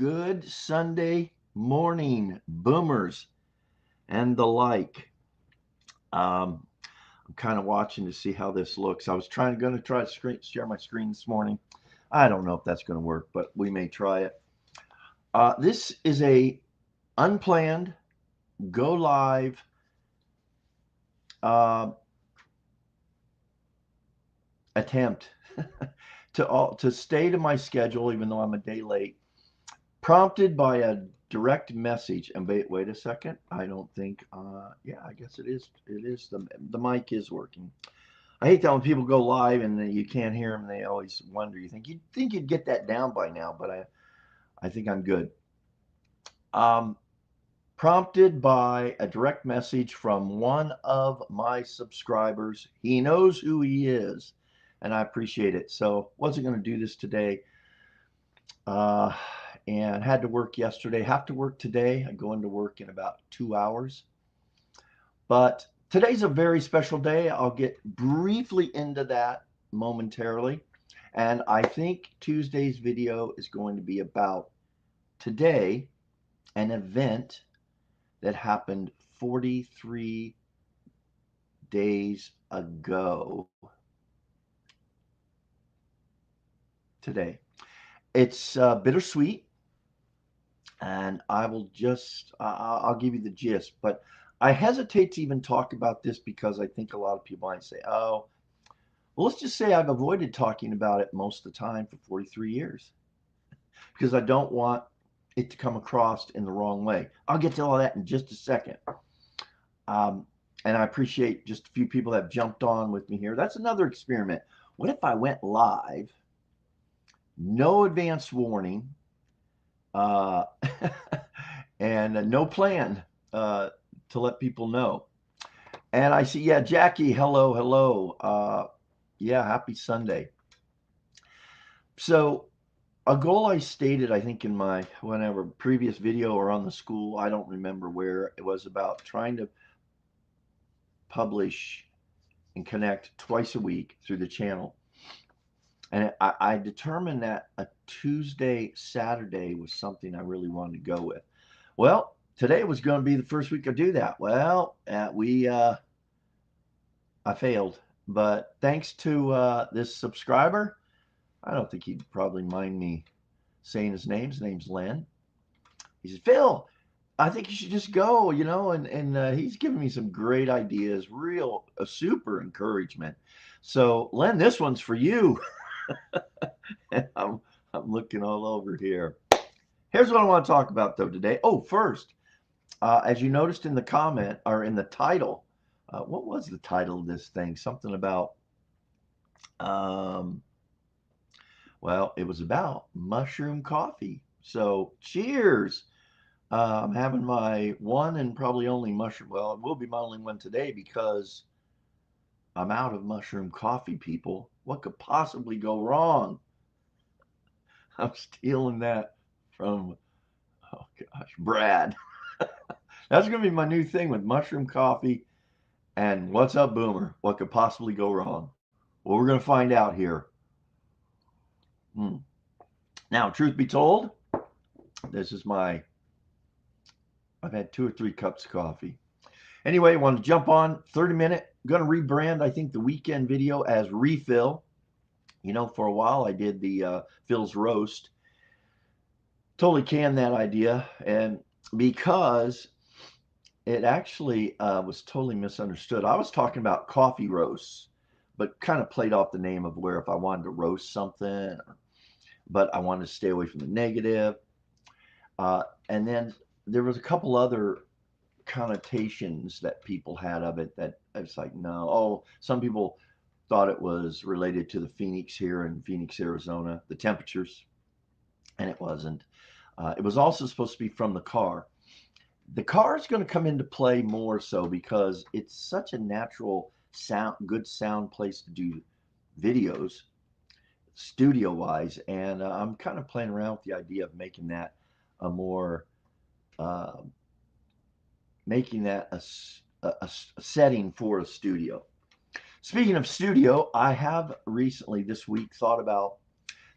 Good Sunday morning, boomers and the like. Um, I'm kind of watching to see how this looks. I was going to try to share my screen this morning. I don't know if that's going to work, but we may try it. This is a unplanned go live uh, attempt to stay to my schedule, even though I'm a day late. Prompted by a direct message. And wait a second. I don't think. Yeah, I guess it is. It is the mic is working. I hate that when people go live and you can't hear them. They always wonder. You'd get that down by now, but I think I'm good. Um, Prompted by a direct message from one of my subscribers. He knows who he is, and I appreciate it. So wasn't going to do this today. Uh, and had to work yesterday. Have to work today. I go into work in about 2 hours. But today's a very special day. I'll get briefly into that momentarily. And I think Tuesday's video is going to be about today, an event that happened 43 days ago today. It's bittersweet, and I'll give you the gist. But I hesitate to even talk about this because I think a lot of people might say, oh, well, let's just say I've avoided talking about it most of the time for 43 years because I don't want it to come across in the wrong way. I'll get to all that in just a second. Um, and I appreciate just a few people that have jumped on with me here. That's another experiment. What if I went live, no advance warning, uh, and no plan to let people know? And I see, yeah, Jackie, hello, hello. Yeah, happy Sunday. So, a goal I stated, I think, in my whenever previous video or on the school, I don't remember where, it was about trying to publish and connect twice a week through the channel. And I determined that a Tuesday, Saturday was something I really wanted to go with. Well, today was going to be the first week I do that. Well, I failed. But thanks to this subscriber, I don't think he'd probably mind me saying his name. His name's Len. He said, Phil, I think you should just go, and he's giving me some great ideas, real super encouragement. So, Len, this one's for you. I'm, I'm looking all over here. Here's what I want to talk about, though, today. Oh, first, as you noticed in the comment or in the title, what was the title of this thing? Something about, um, well, it was about mushroom coffee. So, cheers. I'm having my one and probably only mushroom. Well, it will be my only one today because I'm out of mushroom coffee, people. What could possibly go wrong? I'm stealing that from, oh gosh, Brad. That's going to be my new thing with mushroom coffee and what's up, Boomer? What could possibly go wrong? Well, we're going to find out here. Hmm. Now, truth be told, this is I've had 2 or 3 cups of coffee. Anyway, I want to jump on 30-minute. Going to rebrand, I think, the weekend video as Refill. For a while I did the Phil's Roast. Totally canned that idea, and because it actually was totally misunderstood. I was talking about coffee roasts, but kind of played off the name of where if I wanted to roast something, but I wanted to stay away from the negative. And then there was a couple other connotations that people had of it that it's like, no. Oh, some people thought it was related to the Phoenix here in Phoenix, Arizona, the temperatures, and it wasn't. It was also supposed to be from the car. The car is going to come into play more so because it's such a natural sound, good sound place to do videos, studio wise, and I'm kind of playing around with the idea of making that a more uh, making that a setting for a studio. Speaking of studio, I have recently this week thought about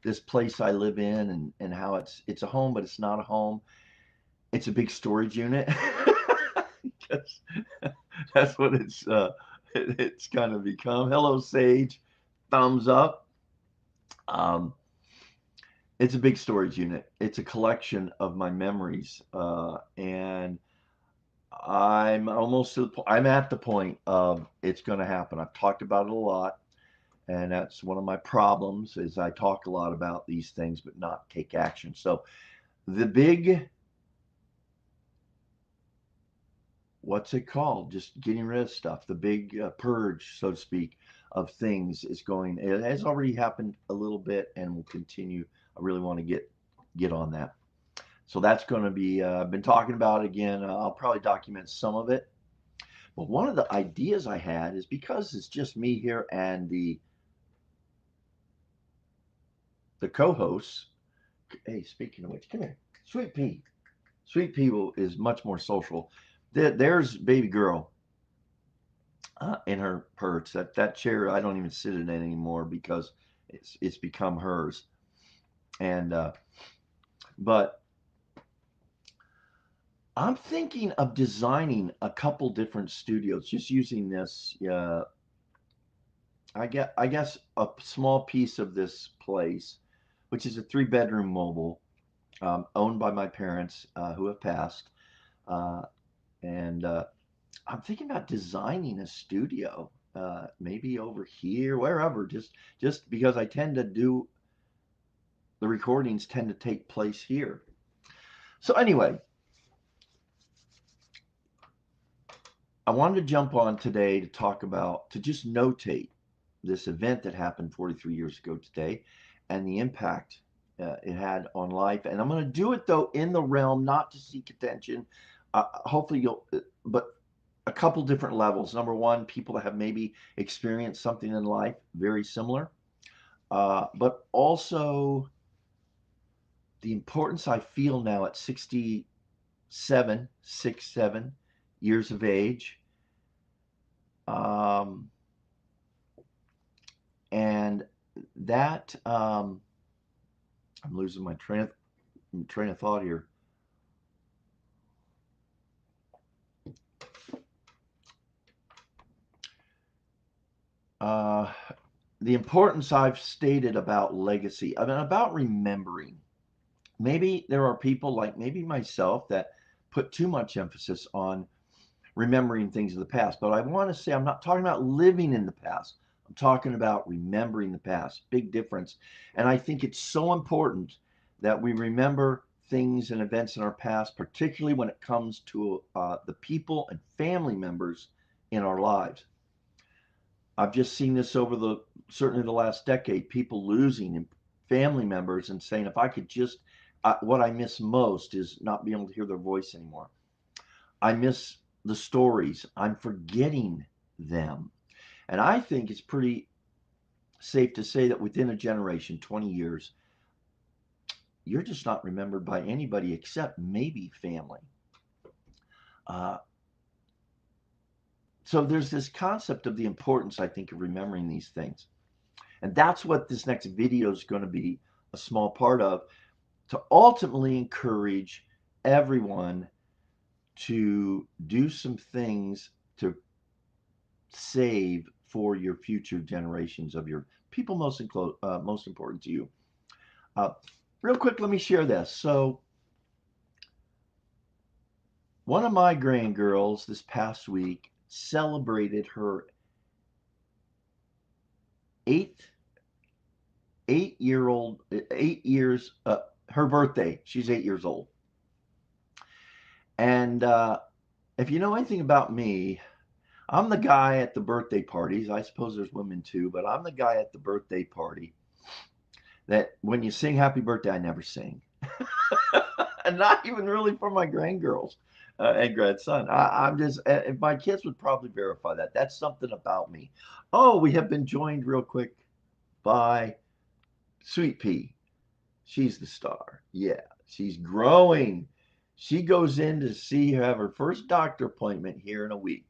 this place I live in, and how it's a home, but it's not a home. It's a big storage unit. Because that's what it's kind of become. Hello, Sage. Thumbs up. Um, it's a big storage unit. It's a collection of my memories, and I'm at the point of it's going to happen. I've talked about it a lot, and that's one of my problems is I talk a lot about these things but not take action. So the big, what's it called? Just getting rid of stuff. The big purge, so to speak, of things is going. It has already happened a little bit and will continue. I really want to get on that. So that's going to be. I've been talking about it again. I'll probably document some of it. But one of the ideas I had is because it's just me here and the co-hosts. Hey, speaking of which, come here, Sweet Pea. Sweet Pea is much more social. There's baby girl in her perch. That chair, I don't even sit in it anymore because it's become hers. And but I'm thinking of designing a couple different studios, just using this. I guess a small piece of this place, which is a 3-bedroom mobile, owned by my parents who have passed, uh, and I'm thinking about designing a studio, maybe over here, wherever. Just because I tend to do the recordings tend to take place here. So anyway, I wanted to jump on today to talk about to just notate this event that happened 43 years ago today, and the impact it had on life. And I'm going to do it though in the realm not to seek attention. Hopefully but a couple different levels. Number one, people that have maybe experienced something in life very similar, but also the importance I feel now at 67 years of age. Um, and that, I'm losing my train of thought here. Uh, the importance I've stated about legacy, I mean, about remembering. Maybe there are people like maybe myself that put too much emphasis on remembering things of the past. But I want to say I'm not talking about living in the past. I'm talking about remembering the past. Big difference. And I think it's so important that we remember things and events in our past, particularly when it comes to the people and family members in our lives. I've just seen this over certainly the last decade, people losing family members and saying, if I could just, what I miss most is not being able to hear their voice anymore. I miss the stories. I'm forgetting them. And I think it's pretty safe to say that within a generation, 20 years, you're just not remembered by anybody except maybe family. Uh, so there's this concept of the importance, I think, of remembering these things. And that's what this next video is going to be a small part of, to ultimately encourage everyone to do some things to save for your future generations of your people most important to you. Uh, Real quick, let me share this. So, one of my grandgirls this past week celebrated her eight 8-year-old 8 years her birthday. She's 8 years old, and if you know anything about me, I'm the guy at the birthday parties. I suppose there's women too, but I'm the guy at the birthday party that when you sing happy birthday, I never sing. And not even really for my grandgirls and grandson. I'm just, if my kids would probably verify that. That's something about me. Oh, we have been joined real quick by Sweet Pea. She's the star. Yeah, she's growing. She goes in to have her first doctor appointment here in a week.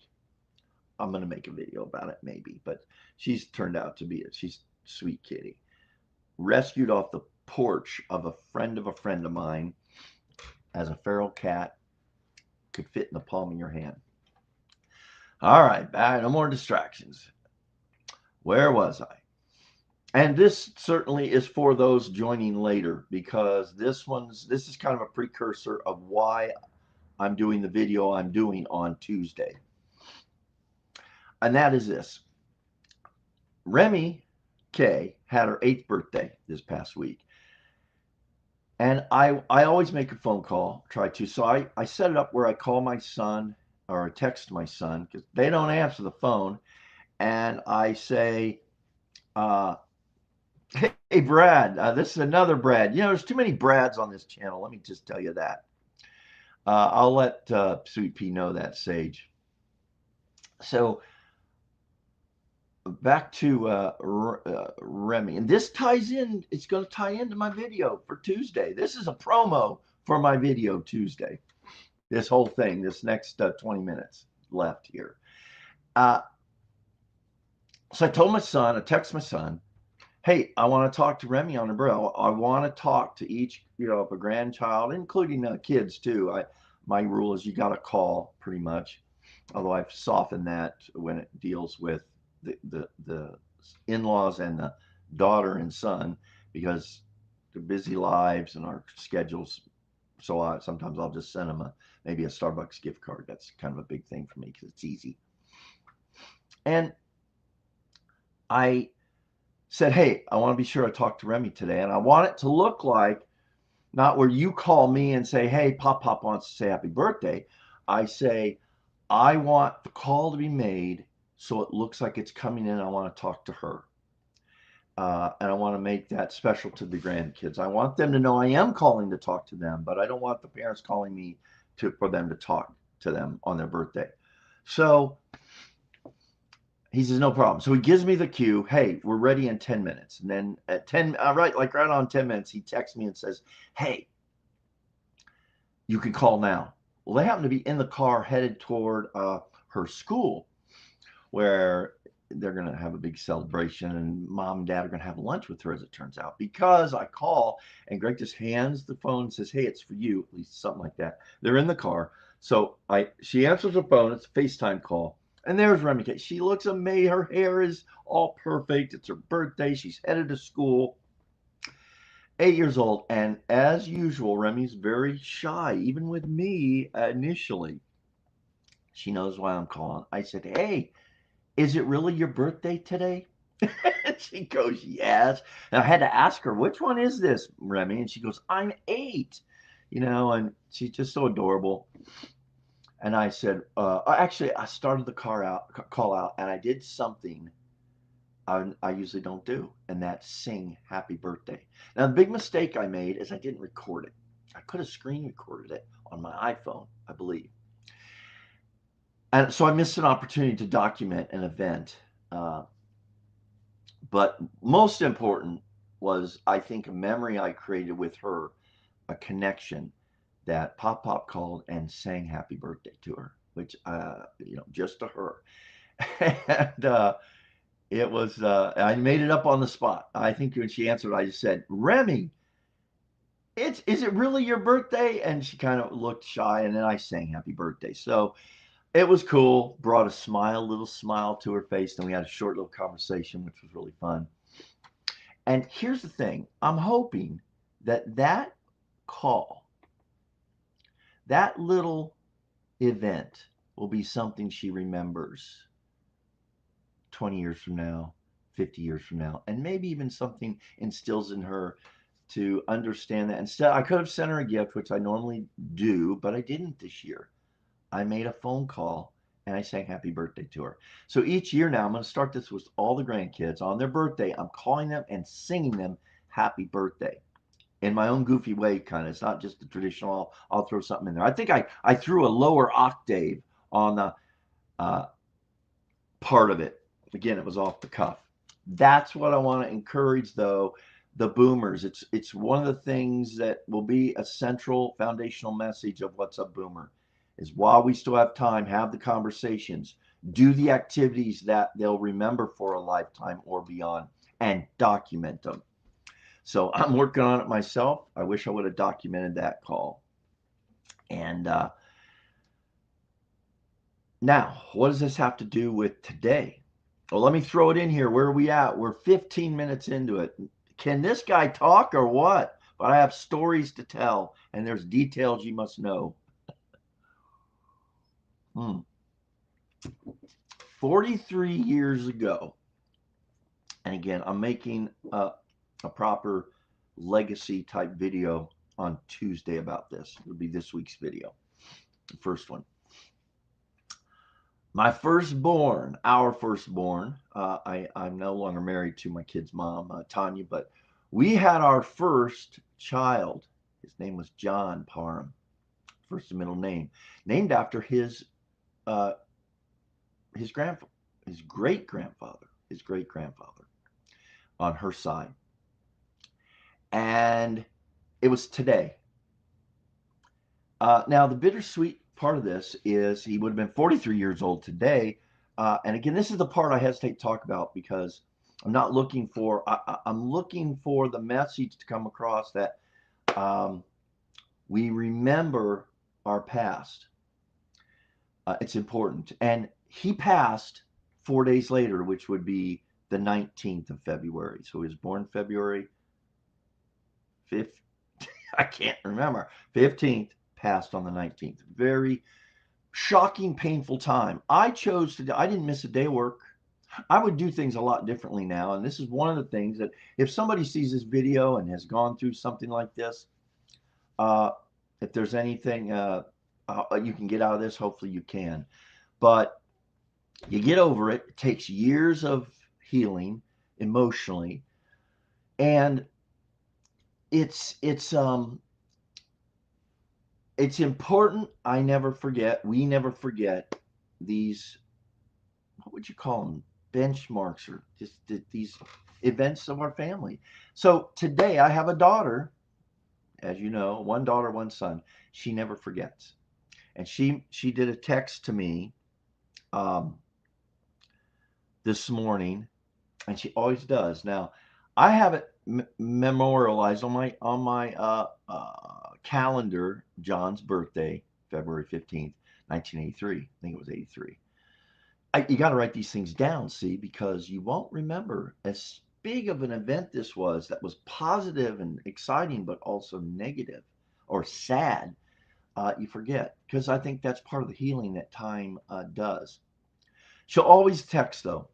I'm going to make a video about it maybe, but she's turned out to be she's a sweet kitty. rescued off the porch of a friend of mine as a feral cat, could fit in the palm of your hand. All right, no more distractions. Where was I? And this certainly is for those joining later, because this is kind of a precursor of why I'm doing the video I'm doing on Tuesday. And that is this. Remy K had her 8th birthday this past week. And I always make a phone call, try to. So I set it up where I call my son or I text my son because they don't answer the phone. And I say, hey, Brad, this is another Brad. You know, there's too many Brads on this channel. Let me just tell you that. I'll let Sweet Pea know that, Sage. So back to Remy. And this ties in, it's going to tie into my video for Tuesday. This is a promo for my video Tuesday. This whole thing, this next 20 minutes left here. So I told my son, I text my son, hey, I want to talk to Remy on her birthday. I want to talk to each, of a grandchild, including kids too. My rule is you got to call pretty much, although I've softened that when it deals with the in-laws and the daughter and son, because their busy lives and our schedules. So sometimes I'll just send them maybe a Starbucks gift card. That's kind of a big thing for me because it's easy. And I said, hey, I want to be sure I talk to Remy today. And I want it to look like not where you call me and say, hey, Pop wants to say happy birthday. I say, I want the call to be made so it looks like it's coming in. I want to talk to her. And I want to make that special to the grandkids. I want them to know I am calling to talk to them, but I don't want the parents calling me for them to talk to them on their birthday. So he says, no problem. So he gives me the cue. Hey, we're ready in 10 minutes. And then at 10, right on 10 minutes, he texts me and says, hey, you can call now. Well, they happen to be in the car headed toward her school, where they're going to have a big celebration, and Mom and Dad are going to have lunch with her, as it turns out, because I call and Greg just hands the phone and says, hey, it's for you, at least something like that. They're in the car. So she answers the phone. It's a FaceTime call. And there's Remy K. She looks amazing. Her hair is all perfect. It's her birthday. She's headed to school. 8 years old. And as usual, Remy's very shy, even with me initially. She knows why I'm calling. I said, hey, is it really your birthday today? She goes, yes. And I had to ask her, which one is this, Remy? And she goes, I'm 8. And she's just so adorable. And I said, actually, I started the call out, and I did something I usually don't do, and that's sing happy birthday. Now, the big mistake I made is I didn't record it. I could have screen recorded it on my iPhone, I believe. And so I missed an opportunity to document an event. But most important was, I think, a memory I created with her, a connection that Pop called and sang happy birthday to her, which, just to her. And it was, I made it up on the spot. I think when she answered, I just said, Remy, is it really your birthday? And she kind of looked shy, and then I sang happy birthday. So it was cool, brought a little smile to her face, and we had a short little conversation, which was really fun. And here's the thing. I'm hoping that call, that little event, will be something she remembers 20 years from now, 50 years from now, and maybe even something instills in her to understand that. Instead, I could have sent her a gift, which I normally do, but I didn't this year. I made a phone call and I sang happy birthday to her. So each year now, I'm going to start this with all the grandkids. On their birthday, I'm calling them and singing them happy birthday in my own goofy way, kind of. It's not just the traditional, I'll throw something in there. I think I threw a lower octave on the part of it. Again, it was off the cuff. That's what I want to encourage, though, the boomers. It's one of the things that will be a central foundational message of What's Up Boomer, is while we still have time, have the conversations, do the activities that they'll remember for a lifetime or beyond, and document them. So I'm working on it myself. I wish I would have documented that call. And now, what does this have to do with today? Well, let me throw it in here. Where are we at? We're 15 minutes into it. Can this guy talk or what? But I have stories to tell, and there's details you must know. 43 years ago, and again, I'm making a proper legacy type video on Tuesday about this. It'll be this week's video, the first one. My firstborn, our firstborn, I'm no longer married to my kid's mom, Tanya, but we had our first child. His name was John Parham, first and middle name, named after uh, his grandfather, his great grandfather on her side. And it was today. Now, the bittersweet part of this is he would have been 43 years old today. And again, this is the part I hesitate to talk about because I'm not looking for, I'm looking for the message to come across that we remember our past. It's important. And he passed 4 days later, which would be the 19th of February. So he was born February 5th. I can't remember. 15th, passed on the 19th. Very shocking, painful time. I didn't miss a day of work. I would do things a lot differently now. And this is one of the things that if somebody sees this video and has gone through something like this, if there's anything you can get out of this, hopefully you can. But you get over it. It takes years of healing emotionally. And it's important. We never forget these, what would you call them? Benchmarks or just these events of our family. So today I have a daughter, as you know, one daughter, one son. She never forgets. And she did a text to me um, this morning, and she always does. Now, I have it memorialized on my calendar. John's birthday, February 15th, 1983. I think it was 83. You got to write these things down, see, because you won't remember as big of an event this was that was positive and exciting, but also negative or sad. You forget, because I think that's part of the healing that time does. She'll always text, though,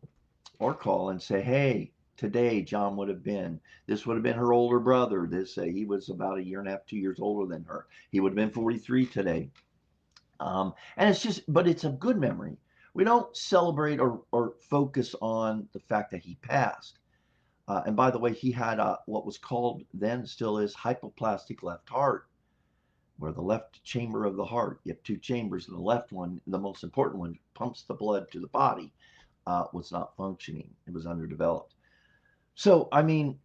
or call and say, hey, today John would have been, this would have been her older brother. He was about a year and a half, 2 years older than her. He would have been 43 today. And it's just, but it's a good memory. We don't celebrate or focus on the fact that he passed. And by the way, he had what was called then, still is, hypoplastic left heart, where the left chamber of the heart, you have two chambers, and the left one, the most important one, pumps the blood to the body, was not functioning. It was underdeveloped. So, I mean,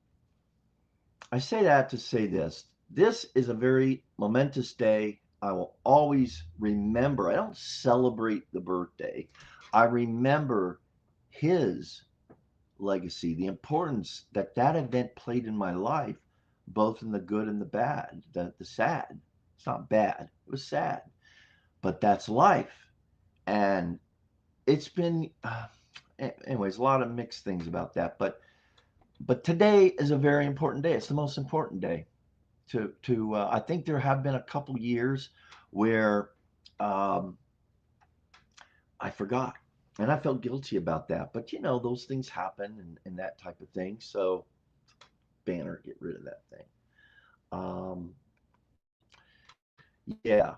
I say that to say this. This is a very momentous day. I will always remember. I don't celebrate the birthday. I remember his legacy, the importance that that event played in my life, both in the good and the bad, the sad. It's not bad. It was sad, but that's life. And it's been, anyways, a lot of mixed things about that. But today is a very important day. It's the most important day. I think there have been a couple years where um, I forgot, and I felt guilty about that. But you know, those things happen and that type of thing. So, banner, get rid of that thing. Um, yeah.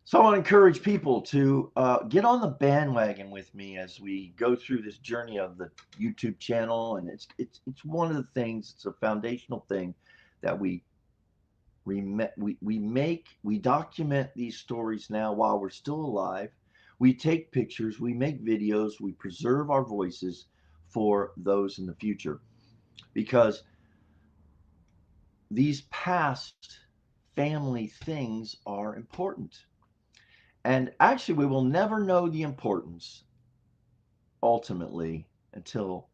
So I want to encourage people to get on the bandwagon with me as we go through this journey of the YouTube channel, and it's one of the things. It's a foundational thing that we document these stories now while we're still alive. We take pictures, we make videos, we preserve our voices for those in the future, because these past family things are important. And actually, we will never know the importance ultimately until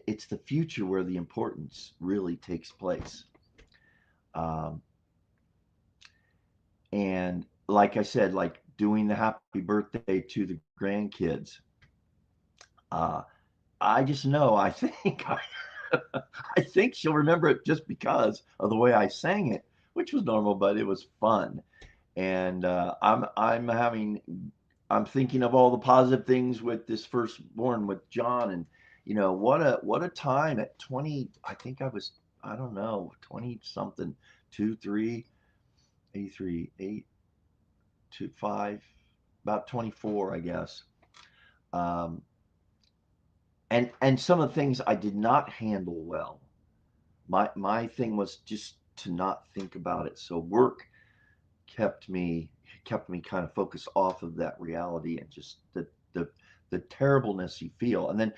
it's the future where the importance really takes place. Um, and like I said, like doing the happy birthday to the grandkids, uh, I just know I think I think she'll remember it just because of the way I sang it, which was normal, but it was fun. And I'm thinking of all the positive things with this firstborn with John, and what a time at 20. I think I was, I don't know, 20 something, 2 3 83 8 2 5, about 24, I guess. um, and some of the things I did not handle well. My thing was just to not think about it, so work kept me kept me kind of focused off of that reality, and just the the terribleness you feel. And then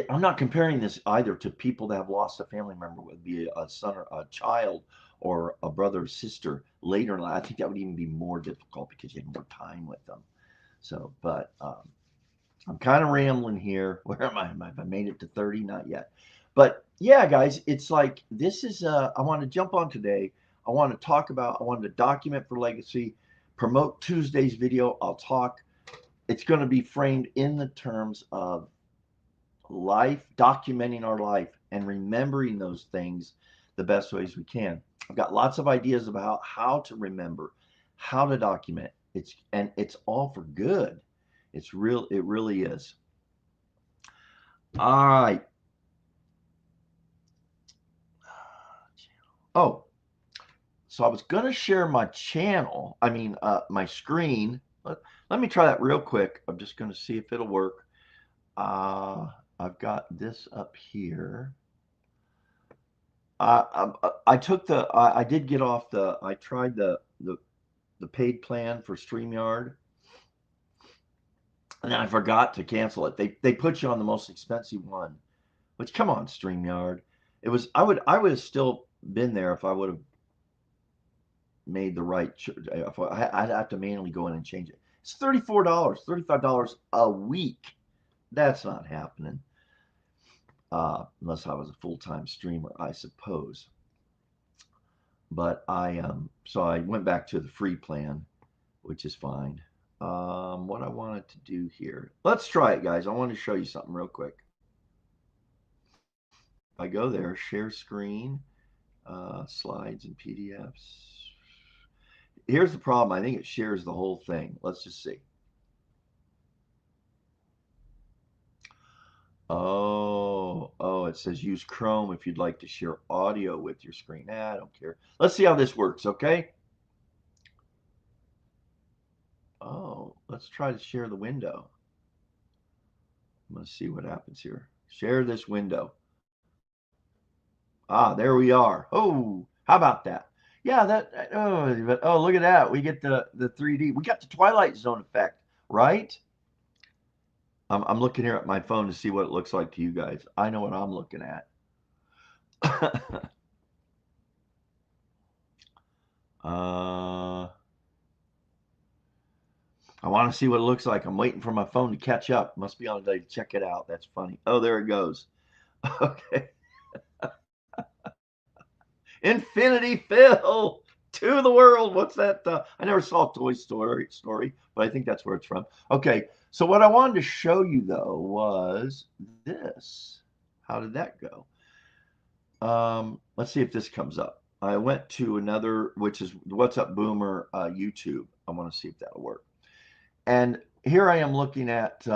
I'm not comparing this either to people that have lost a family member, would be a son or a child or a brother or sister later in life. I think that would even be more difficult because you have more time with them. So, but I'm kind of rambling here. Where am I? Have I made it to 30? Not yet. But yeah, guys, it's like this is, I want to jump on today. I want to talk about, I wanted to document for Legacy, promote Tuesday's video. I'll talk, it's going to be framed in the terms of life, documenting our life and remembering those things the best ways we can. I've got lots of ideas about how to remember, how to document. It's all for good. It really is. All right. Oh, so I was going to share my channel. I mean, my screen. Let me try that real quick. I'm just going to see if it'll work. Uh, I've got this up here. I took I did get off I tried the paid plan for StreamYard, and then I forgot to cancel it. They put you on the most expensive one, which, come on, StreamYard. I would have still been there if I would have made the right. If I'd have to manually go in and change it. It's $34, $35 a week. That's not happening, unless I was a full-time streamer, I suppose. But so I went back to the free plan, which is fine. What I wanted to do here, let's try it, guys. I want to show you something real quick. If I go there, share screen, slides and PDFs. Here's the problem. I think it shares the whole thing. Let's just see. Oh, it says use Chrome if you'd like to share audio with your screen. I don't care. Let's see how this works, okay? Oh, let's try to share the window. I'm going to see what happens here. Share this window. Ah, there we are. Oh, how about that? Yeah, oh, look at that. We get the 3D. We got the Twilight Zone effect, right? I'm looking here at my phone to see what it looks like to you guys. I know what I'm looking at. I want to see what it looks like. I'm waiting for my phone to catch up. Must be on today to check it out. That's funny. Oh, there it goes. Okay. Infinity Phil to the world. What's that? I never saw Toy Story, but I think that's where it's from. Okay, so what I wanted to show you though was this. How did that go? Let's see if this comes up. I went to another, which is What's Up Boomer YouTube. I want to see if that'll work. And here I am looking at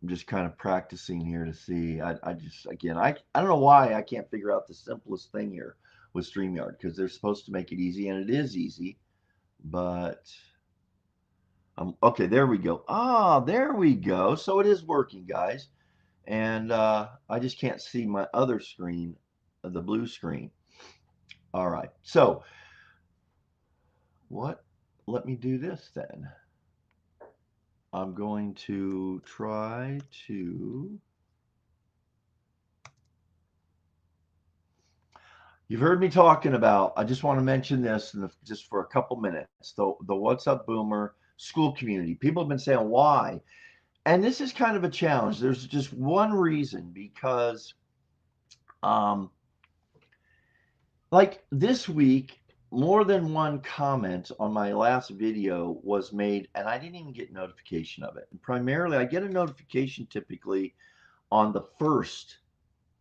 I'm just kind of practicing here to see. I just, again, I don't know why I can't figure out the simplest thing here with StreamYard, because they're supposed to make it easy, and it is easy. But okay, there we go. Ah, there we go. So it is working, guys. And I just can't see my other screen, the blue screen. All right. So what? Let me do this then. I'm going to try to. You've heard me talking about, I just want to mention this just for a couple minutes. The What's Up Boomer school community. People have been saying why. And this is kind of a challenge. There's just one reason, because um, like this week, more than one comment on my last video was made, and I didn't even get notification of it. And primarily, I get a notification typically on the first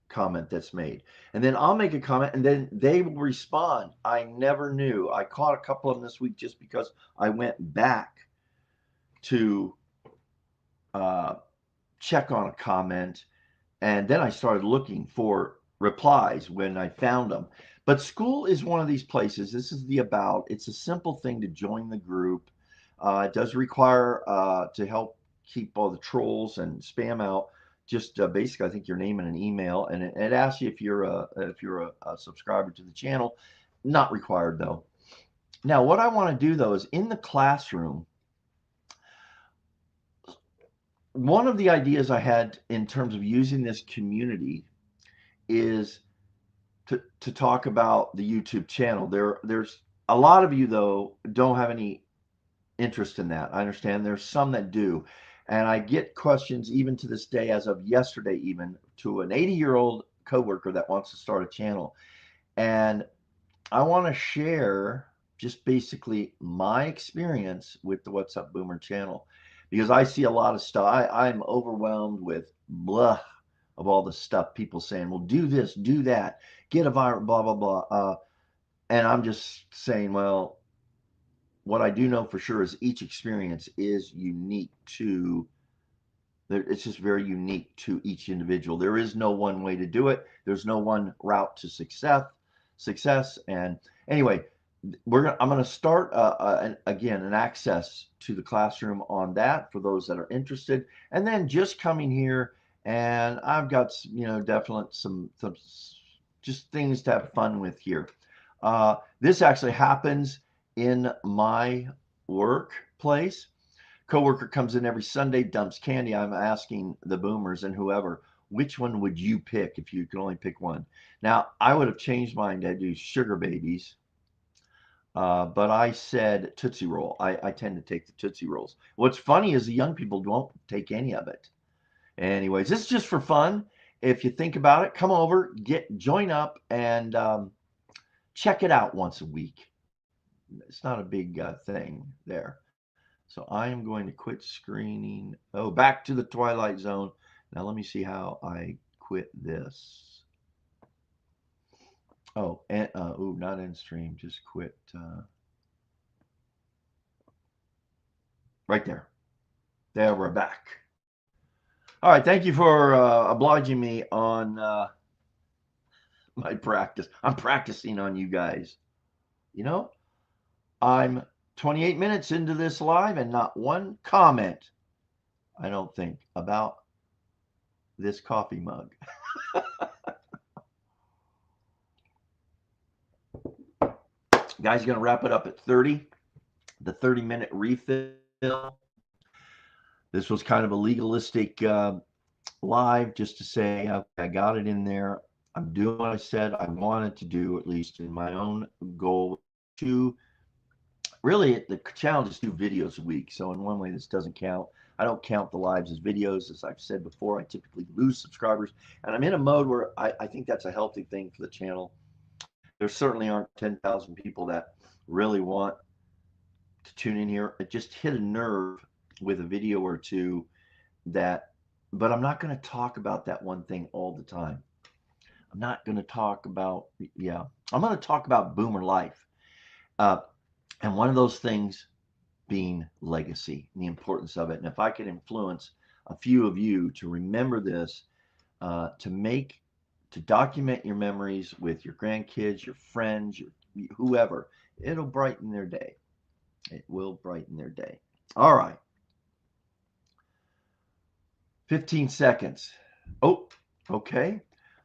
comment that's made. And then I'll make a comment and then they will respond. I never knew. I caught a couple of them this week just because I went back to check on a comment, and then I started looking for replies when I found them. But school is one of these places. This is the about. It's a simple thing to join the group. It does require to help keep all the trolls and spam out. Just basically, I think your name and an email, and it asks you if you're a subscriber to the channel. Not required though. Now, what I want to do though is in the classroom. One of the ideas I had in terms of using this community is to talk about the YouTube channel. There's a lot of you though don't have any interest in that. I understand there's some that do. And I get questions even to this day, as of yesterday, even to an 80-year-old coworker that wants to start a channel. And I want to share just basically my experience with the What's Up Boomer channel, because I see a lot of stuff. I'm overwhelmed with blah of all the stuff people saying, well, do this, do that, get a viral, blah, blah, blah. And I'm just saying, well, what I do know for sure is each experience is unique to, it's just very unique to each individual. There is no one way to do it. There's no one route to success. And anyway, I'm going to start again an access to the classroom on that for those that are interested, and then just coming here, and I've got definite some just things to have fun with here. This actually happens in my workplace. Coworker comes in every Sunday, dumps candy. I'm asking the boomers and whoever, which one would you pick if you could only pick one? Now, I would have changed mine to do Sugar Babies. But I said Tootsie Roll. I tend to take the Tootsie Rolls. What's funny is the young people don't take any of it. Anyways, this is just for fun. If you think about it, come over, join up, and check it out once a week. It's not a big thing there. So I am going to quit screening. Oh, back to the Twilight Zone. Now let me see how I quit this. Oh, and not end stream. Just quit. Right there. There, we're back. All right. Thank you for obliging me on my practice. I'm practicing on you guys. I'm 28 minutes into this live and not one comment, I don't think, about this coffee mug. Guys, going to wrap it up at 30, the 30-minute refill. This was kind of a legalistic live, just to say I got it in there. I'm doing what I said I wanted to do, at least in my own goal. To really, the challenge is 2 videos a week. So in one way, this doesn't count. I don't count the lives as videos. As I've said before, I typically lose subscribers. And I'm in a mode where I think that's a healthy thing for the channel. There certainly aren't 10,000 people that really want to tune in here. It just hit a nerve with a video or two but I'm not going to talk about that one thing all the time. I'm not going to talk about, I'm going to talk about boomer life. And one of those things being legacy and the importance of it. And if I could influence a few of you to remember this, to document your memories with your grandkids, your friends, whoever, it'll brighten their day. It will brighten their day. All right. 15 seconds. Oh, okay.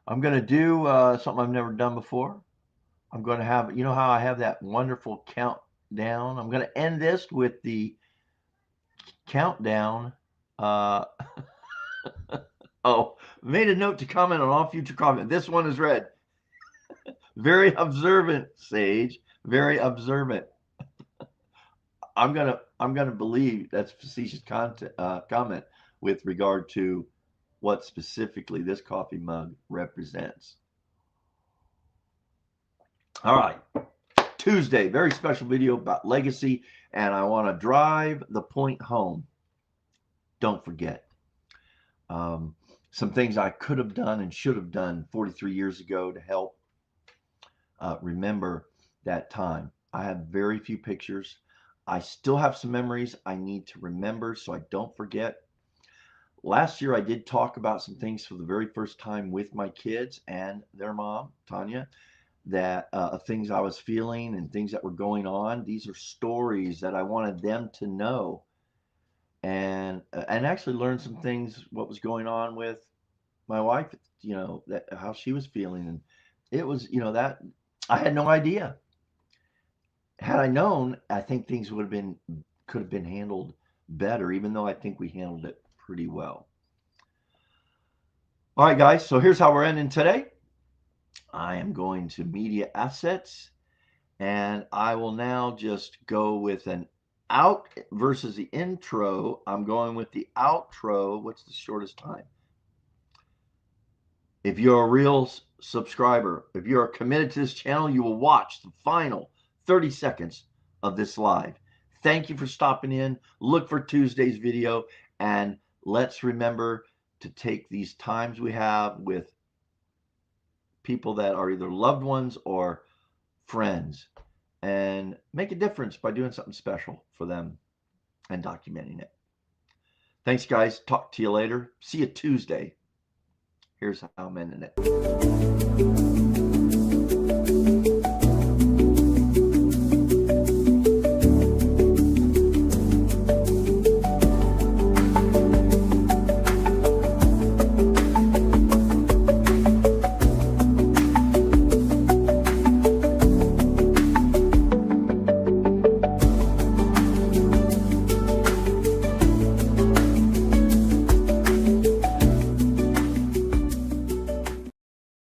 I'm going to do something I've never done before. I'm going to have, how I have that wonderful countdown. I'm going to end this with the countdown. Oh, made a note to comment on all future comments. This one is read. Very observant, Sage. Very observant. I'm gonna believe that's facetious comment with regard to what specifically this coffee mug represents. All right, Tuesday, very special video about legacy, and I want to drive the point home. Don't forget some things I could have done and should have done 43 years ago to help remember that time. I have very few pictures. I still have some memories I need to remember so I don't forget. Last year, I did talk about some things for the very first time with my kids and their mom, Tanya, that things I was feeling and things that were going on. These are stories that I wanted them to know and actually learn some things, what was going on with my wife, that how she was feeling. And it was, that I had no idea. Had I known, I think things could have been handled better, even though I think we handled it pretty well. All right, guys, so here's how we're ending today. I am going to media assets, and I will now just go with an out versus the intro. I'm going with the outro. What's the shortest time? If you're a real subscriber, if you are committed to this channel, you will watch the final 30 seconds of this live. Thank you for stopping in. Look for Tuesday's video, and let's remember to take these times we have with people that are either loved ones or friends and make a difference by doing something special for them and documenting it. Thanks, guys. Talk to you later. See you Tuesday. Here's how I'm ending it.